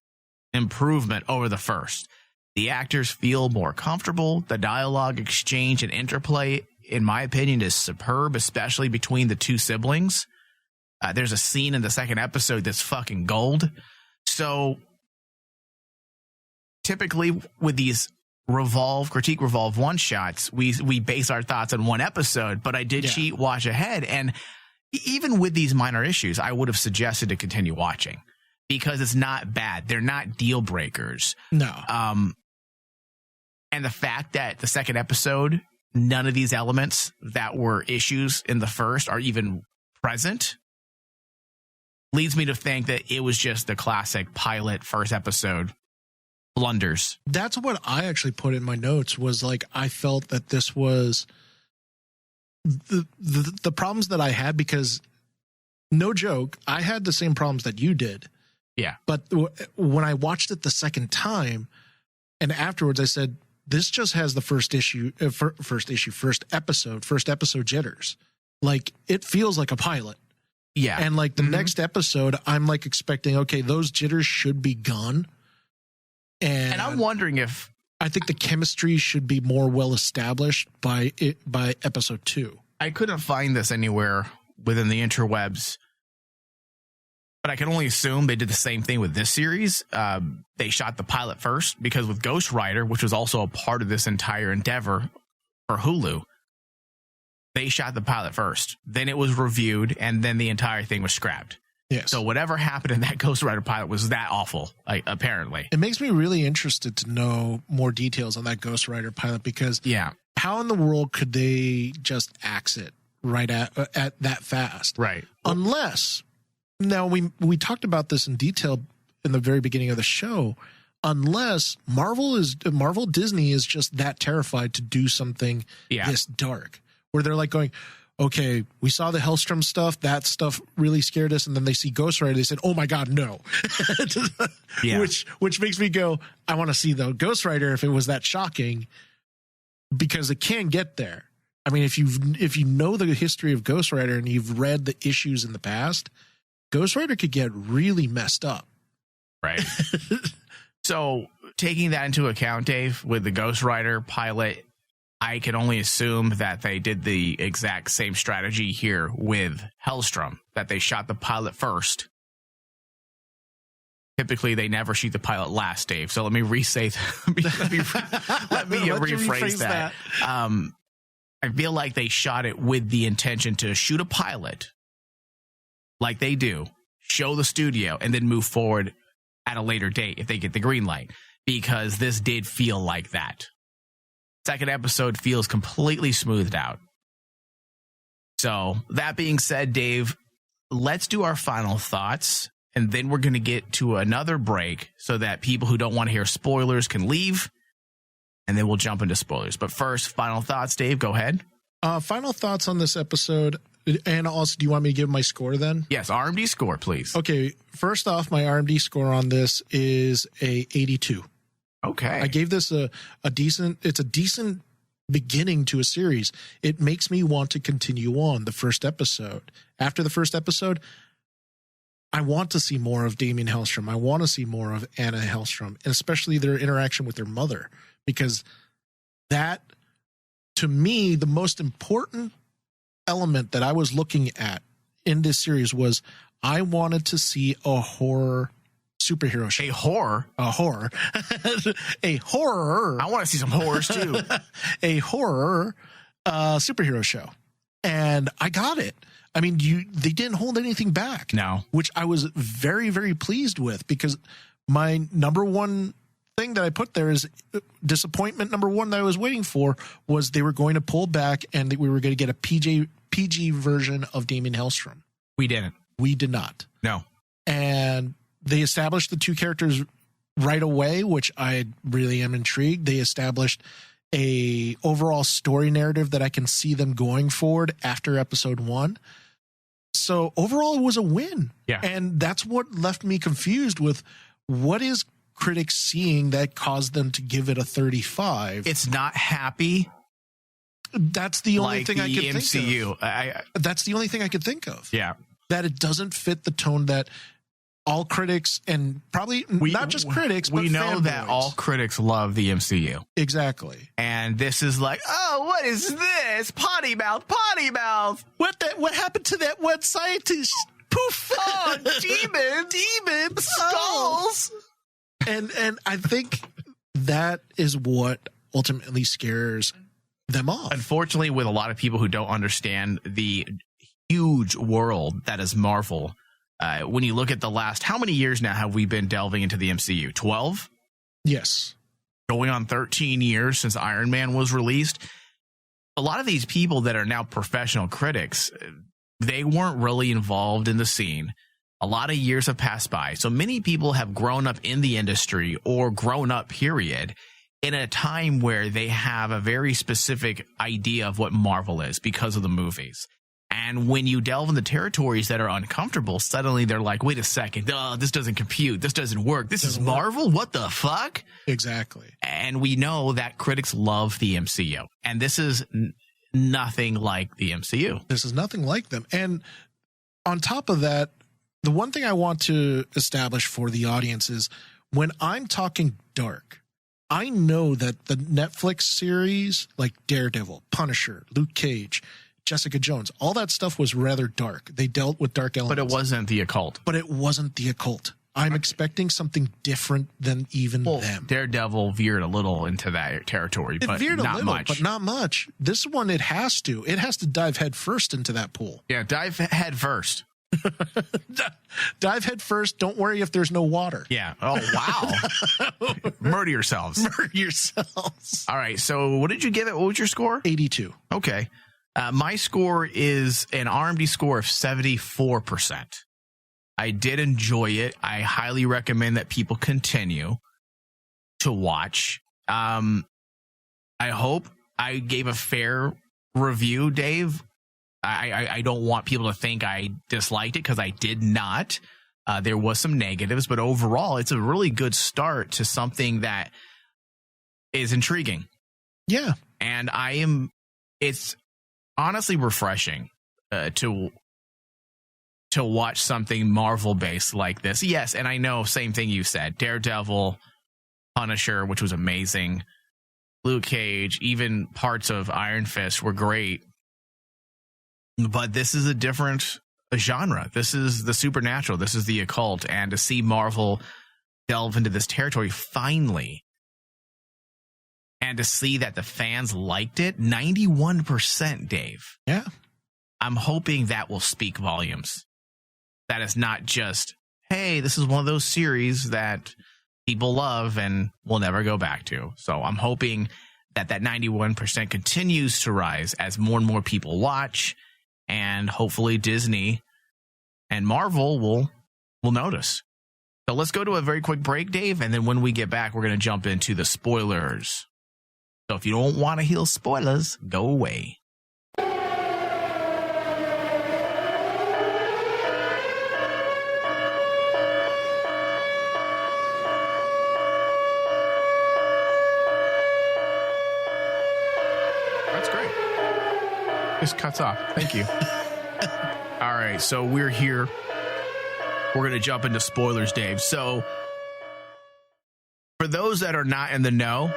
improvement over the first. The actors feel more comfortable. The dialogue exchange and interplay, in my opinion, is superb, especially between the two siblings. There's a scene in the second episode that's fucking gold. So typically with these critique revolve one shots, we base our thoughts on one episode, but I did cheat, watch ahead. And even with these minor issues, I would have suggested to continue watching because it's not bad. They're not deal breakers. No. And the fact that the second episode, none of these elements that were issues in the first are even present leads me to think that it was just the classic pilot first episode blunders. That's what I actually put in my notes was like, I felt that this was the problems that I had because no joke, I had the same problems that you did. Yeah. But when I watched it the second time and afterwards I said, this just has the first episode jitters. Like, it feels like a pilot. Yeah. And like the next episode, I'm like expecting, okay, those jitters should be gone. And I'm wondering if I think the chemistry should be more well established by episode 2. I couldn't find this anywhere within the interwebs, but I can only assume they did the same thing with this series. They shot the pilot first because with Ghost Rider, which was also a part of this entire endeavor for Hulu, they shot the pilot first. Then it was reviewed, and then the entire thing was scrapped. Yes. So whatever happened in that Ghost Rider pilot was that awful, like, apparently. It makes me really interested to know more details on that Ghost Rider pilot, because how in the world could they just axe it right at that fast? Right. Unless, now we talked about this in detail in the very beginning of the show, unless Marvel Disney is just that terrified to do something this dark, where they're like going, okay, we saw the Helstrom stuff. That stuff really scared us. And then they see Ghost Rider. They said, oh my God, no. Which makes me go, I want to see the Ghost Rider if it was that shocking, because it can get there. I mean, if you know the history of Ghost Rider and you've read the issues in the past, Ghost Rider could get really messed up. Right. So taking that into account, Dave, with the Ghost Rider pilot, I can only assume that they did the exact same strategy here with Helstrom, that they shot the pilot first. Typically, they never shoot the pilot last, Dave. So let me rephrase that. I feel like they shot it with the intention to shoot a pilot like they do, show the studio, and then move forward at a later date if they get the green light, because this did feel like that. Second episode feels completely smoothed out. So that being said, Dave, let's do our final thoughts, and then we're going to get to another break so that people who don't want to hear spoilers can leave, and then we'll jump into spoilers. But first, final thoughts, Dave, go ahead. Final thoughts on this episode. And also, do you want me to give my score then? Yes, RMD score, please. Okay, first off, my RMD score on this is a 82. Okay. I gave this a decent beginning to a series. It makes me want to continue on the first episode. After the first episode, I want to see more of Damien Helstrom. I want to see more of Anna Helstrom, and especially their interaction with their mother, because that, to me, the most important element that I was looking at in this series was I wanted to see a horror superhero show. A horror? A horror. A horror. I want to see some horrors too. A horror superhero show. And I got it. I mean, they didn't hold anything back. No. Which I was very, very pleased with, because my number one thing that I put there is disappointment number one that I was waiting for was they were going to pull back and that we were going to get a PG version of Damien Helstrom. We didn't. We did not. No. And they established the two characters right away, which I really am intrigued. They established a overall story narrative that I can see them going forward after episode 1. So overall, it was a win. Yeah. And that's what left me confused with what is critics seeing that caused them to give it a 35. It's not happy. That's the only like thing I could MCU. think of. That's the only thing I could think of. Yeah. That it doesn't fit the tone that all critics, and probably not just critics, but we know that fanboys. all critics love the MCU. Exactly. And this is like, oh, what is this? Potty mouth. What happened to that one scientist? Poof. Oh, demons, skulls. And I think that is what ultimately scares them off. Unfortunately, with a lot of people who don't understand the huge world that is Marvel, when you look at the last, how many years now have we been delving into the MCU? 12? Yes. Going on 13 years since Iron Man was released. A lot of these people that are now professional critics, they weren't really involved in the scene. A lot of years have passed by. So many people have grown up in the industry or grown up, period, in a time where they have a very specific idea of what Marvel is because of the movies. And when you delve into territories that are uncomfortable, suddenly they're like, wait a second, this doesn't compute. This doesn't work. This is Marvel? What the fuck? Exactly. And we know that critics love the MCU. And this is nothing like the MCU. This is nothing like them. And on top of that, the one thing I want to establish for the audience is when I'm talking dark, I know that the Netflix series like Daredevil, Punisher, Luke Cage, Jessica Jones, all that stuff was rather dark. They dealt with dark elements. But it wasn't the occult. I'm expecting something different than even them. Daredevil veered a little into that territory, but not much. But not much. This one, it has to. It has to dive head first into that pool. Yeah, dive head first. Dive head first. Don't worry if there's no water. Yeah. Oh, wow. Murder yourselves. All right. So what did you give it? What was your score? 82. Okay. My score is an RMD score of 74%. I did enjoy it. I highly recommend that people continue to watch. I hope I gave a fair review, Dave. I don't want people to think I disliked it because I did not. There was some negatives, but overall, it's a really good start to something that is intriguing. Yeah. And it's honestly refreshing to watch something Marvel based like this. Yes, and I know, same thing you said. Daredevil, Punisher, which was amazing. Luke Cage, even parts of Iron Fist were great. But this is a different genre. This is the supernatural. This is the occult. And to see Marvel delve into this territory finally, and to see that the fans liked it, 91%, Dave. Yeah. I'm hoping that will speak volumes. That is not just, hey, this is one of those series that people love and will never go back to. So I'm hoping that 91% continues to rise as more and more people watch, and hopefully Disney and Marvel will notice. So let's go to a very quick break, Dave, and then when we get back, we're going to jump into the spoilers. So if you don't want to hear spoilers, go away. That's great. Just cuts off. Thank you. All right, so we're here. We're going to jump into spoilers, Dave. So for those that are not in the know,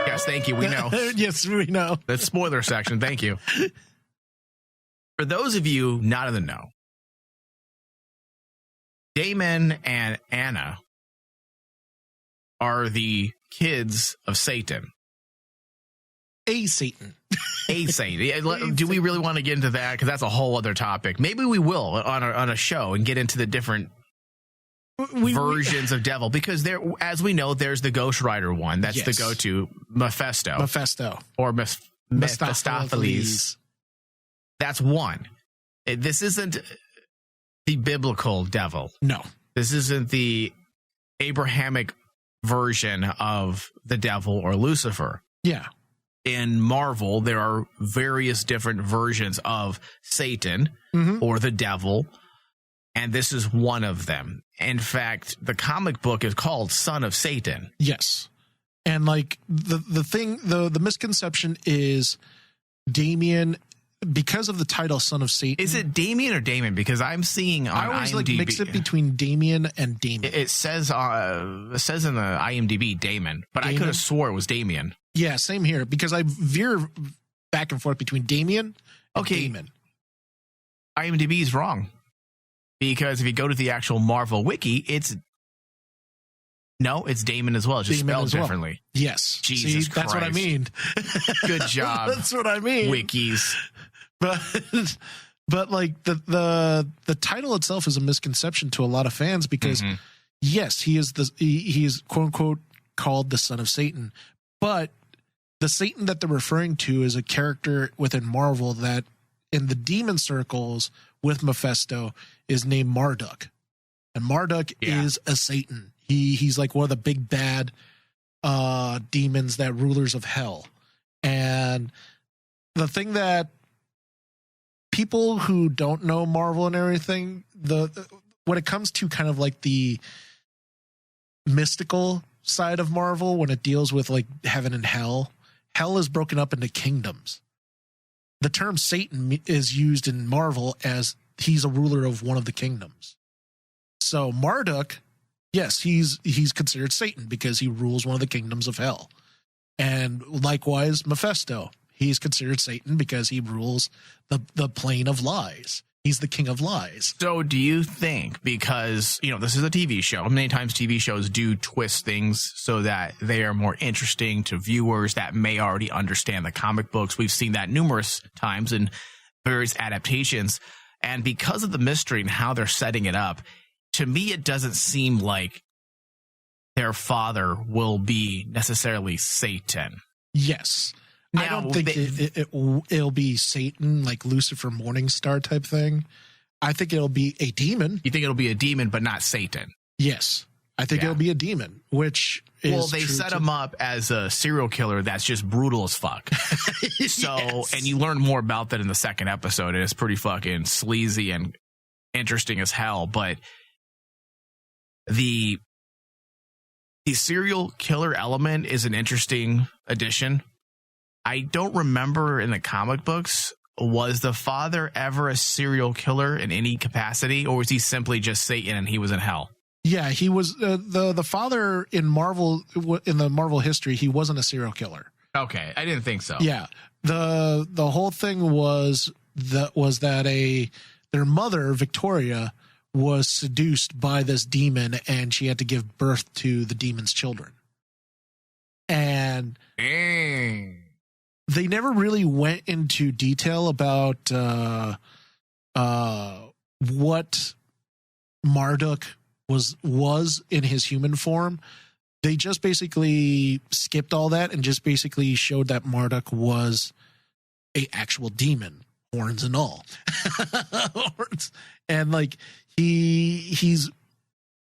yes, thank you. We know. Yes, we know. The spoiler section. Thank you. For those of you not in the know, Damon and Anna are the kids of Satan. A Satan. A Satan. Do we really want to get into that? Because that's a whole other topic. Maybe we will on a show and get into the different versions of devil, because there, as we know, there's the Ghost Rider one. That's the go-to. Mephisto. Or Mephistopheles. That's one. This isn't the biblical devil. No. This isn't the Abrahamic version of the devil or Lucifer. Yeah. In Marvel, there are various different versions of Satan or the devil, and this is one of them. In fact, the comic book is called Son of Satan. Yes. And like the misconception is Damien, because of the title Son of Satan. Is it Damien or Damon? Because I'm seeing on I always IMDb, mix it between Damien and Damon. It says in the IMDb Damon, but Damon? I could have swore it was Damien. Yeah, same here, because I veer back and forth between Damien and Damon. IMDb is wrong, because if you go to the actual Marvel wiki, it's Damon as well, just spelled differently. Yes. Jesus Christ. That's what I mean. Good job. That's what I mean. Wikis. But like the title itself is a misconception to a lot of fans, because yes, he is quote unquote called the Son of Satan, but the Satan that they're referring to is a character within Marvel that in the demon circles with Mephisto is named Marduk. And Marduk is a Satan. He's like one of the big bad demons, that rulers of hell. And the thing that people who don't know Marvel and everything, when it comes to kind of like the mystical side of Marvel, when it deals with like heaven and hell is broken up into kingdoms. The term Satan is used in Marvel as he's a ruler of one of the kingdoms. So Marduk, yes, he's considered Satan because he rules one of the kingdoms of hell. And likewise, Mephisto, he's considered Satan because he rules the plane of lies. He's the king of lies. So do you think, because, this is a TV show, many times TV shows do twist things so that they are more interesting to viewers that may already understand the comic books. We've seen that numerous times in various adaptations. And because of the mystery and how they're setting it up, to me, it doesn't seem like their father will be necessarily Satan. Yes. Now, I don't think it'll be Satan, like Lucifer Morningstar type thing. I think it'll be a demon. You think it'll be a demon, but not Satan? Yes. I think it'll be a demon, which is well, they set him up as a serial killer that's just brutal as fuck. So, yes. And you learn more about that in the second episode, and it's pretty fucking sleazy and interesting as hell. But the serial killer element is an interesting addition. I don't remember in the comic books, was the father ever a serial killer in any capacity, or was he simply just Satan and he was in hell? Yeah, he was the father in Marvel, in the Marvel history. He wasn't a serial killer. Okay, I didn't think so. Yeah, the whole thing was that their mother Victoria was seduced by this demon, and she had to give birth to the demon's children. And they never really went into detail about what Marduk was in his human form. They just basically skipped all that and just basically showed that Marduk was a actual demon, horns and all. Horns. And like he's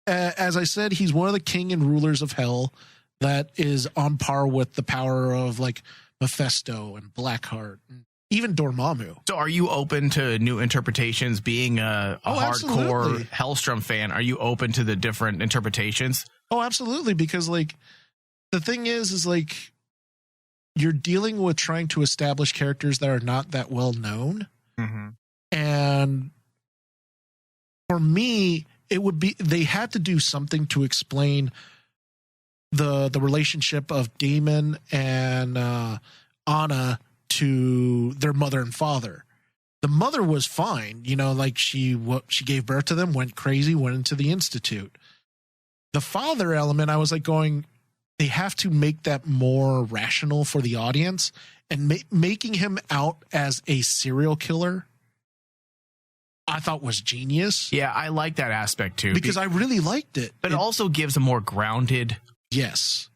as I said, he's one of the king and rulers of hell that is on par with the power of like Mephisto and Blackheart, and even Dormammu. So are you open to new interpretations? Being a hardcore Helstrom fan, are you open to the different interpretations? Oh, absolutely. Because like the thing is like you're dealing with trying to establish characters that are not that well known. Mm-hmm. And for me, it would be, they had to do something to explain the relationship of Damon and Anna to their mother and father. The mother was fine, like she gave birth to them, went crazy, went into the institute. The father element, I was like going, they have to make that more rational for the audience, and making him out as a serial killer, I thought was genius. Yeah, I like that aspect too. Because I really liked it. But it also gives a more grounded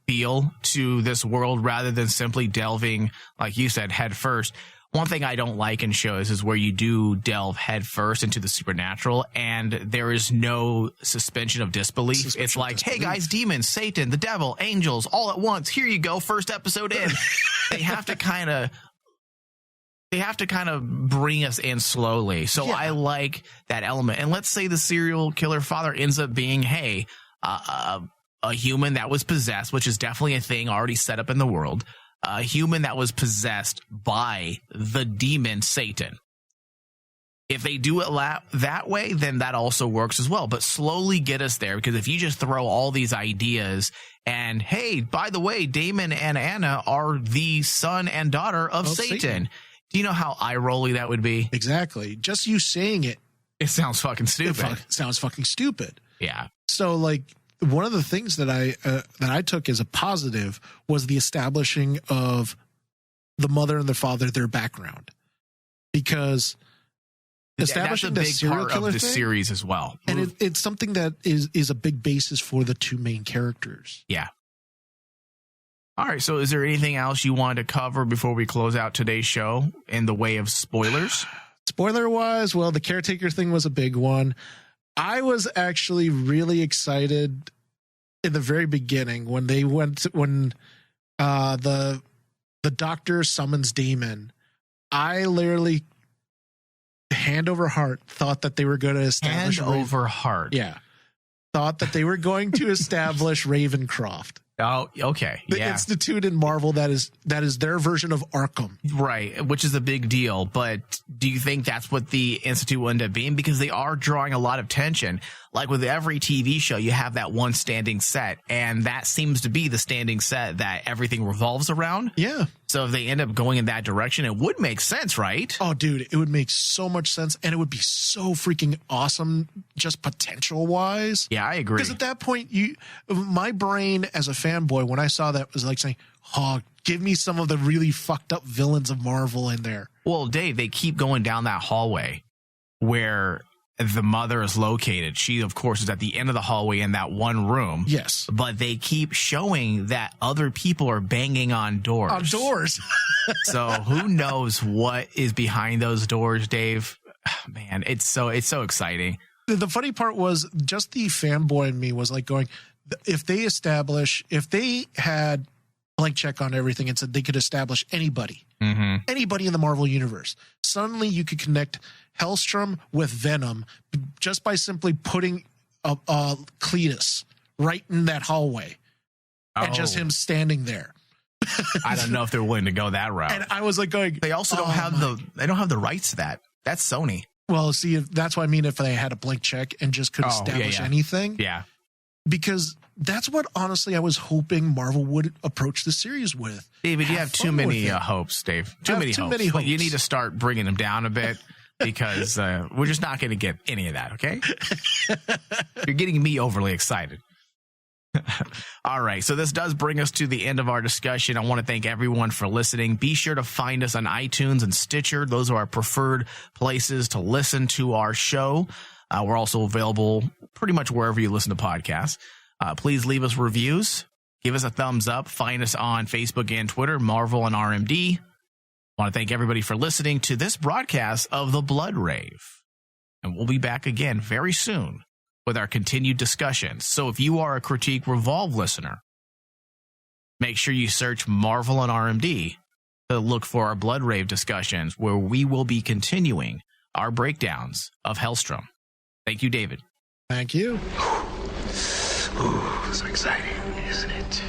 feel to this world rather than simply delving, like you said, head first. One thing I don't like in shows is where you do delve head first into the supernatural and there is no suspension of disbelief. It's like, hey guys, demons, Satan, the devil, angels, all at once. Here you go. First episode in. They have to kind of bring us in slowly. So I like that element. And let's say the serial killer father ends up being, hey, a human that was possessed, which is definitely a thing already set up in the world. A human that was possessed by the demon Satan. If they do it that way, then that also works as well. But slowly get us there, because if you just throw all these ideas and, hey, by the way, Damon and Anna are the son and daughter of Satan. Do you know how eye-rolly that would be? Exactly. Just you saying it. It sounds fucking stupid. It sounds fucking stupid. Yeah. So, like, one of the things that I took as a positive was the establishing of the mother and the father, their background, because establishing that's a big serial part killer of the thing, series as well, and it's something that is a big basis for the two main characters. Yeah. All right. So, is there anything else you wanted to cover before we close out today's show in the way of spoilers? Spoiler wise, well, the caretaker thing was a big one. I was actually really excited in the very beginning when the doctor summons Damon. I literally hand over heart, thought that they were going to establish Hand over heart. Yeah. Thought that they were going to establish Ravencroft. Oh, okay. The Yeah. institute in Marvel that is their version of Arkham. Right, which is a big deal. But do you think that's what the Institute will end up being? Because they are drawing a lot of tension. Like with every TV show, you have that one standing set, and that seems to be the standing set that everything revolves around. Yeah. So if they end up going in that direction, it would make sense, right? Oh, dude, it would make so much sense, and it would be so freaking awesome, just potential-wise. Yeah, I agree. Because at that point, my brain as a fanboy, when I saw that, was like saying, "Oh, give me some of the really fucked up villains of Marvel in there." Well, Dave, they keep going down that hallway where the mother is located. She, of course, is at the end of the hallway in that one room. Yes. But they keep showing that other people are banging on doors. On doors. So who knows what is behind those doors, Dave? Man, it's so exciting. The funny part was just the fanboy in me was like going, if they had blank check on everything and said they could establish anybody in the Marvel universe, suddenly you could connect Helstrom with Venom just by simply putting Cletus right in that hallway and just him standing there. I don't know if they're willing to go that route. And I was like going, they also don't have the rights to that. That's Sony. Well, see, that's what I mean. If they had a blank check and just could establish anything. Yeah. Because that's what, honestly, I was hoping Marvel would approach the series with. David, you have too many hopes, Dave. Too many hopes. You need to start bringing them down a bit because we're just not going to get any of that, okay? You're getting me overly excited. All right, so this does bring us to the end of our discussion. I want to thank everyone for listening. Be sure to find us on iTunes and Stitcher. Those are our preferred places to listen to our show. We're also available pretty much wherever you listen to podcasts. Please leave us reviews. Give us a thumbs up. Find us on Facebook and Twitter, Marvel and RMD. I want to thank everybody for listening to this broadcast of the Blood Rave. And we'll be back again very soon with our continued discussions. So if you are a Critique Revolve listener, make sure you search Marvel and RMD to look for our Blood Rave discussions, where we will be continuing our breakdowns of Helstrom. Thank you, David. Thank you. Ooh, so exciting, isn't it?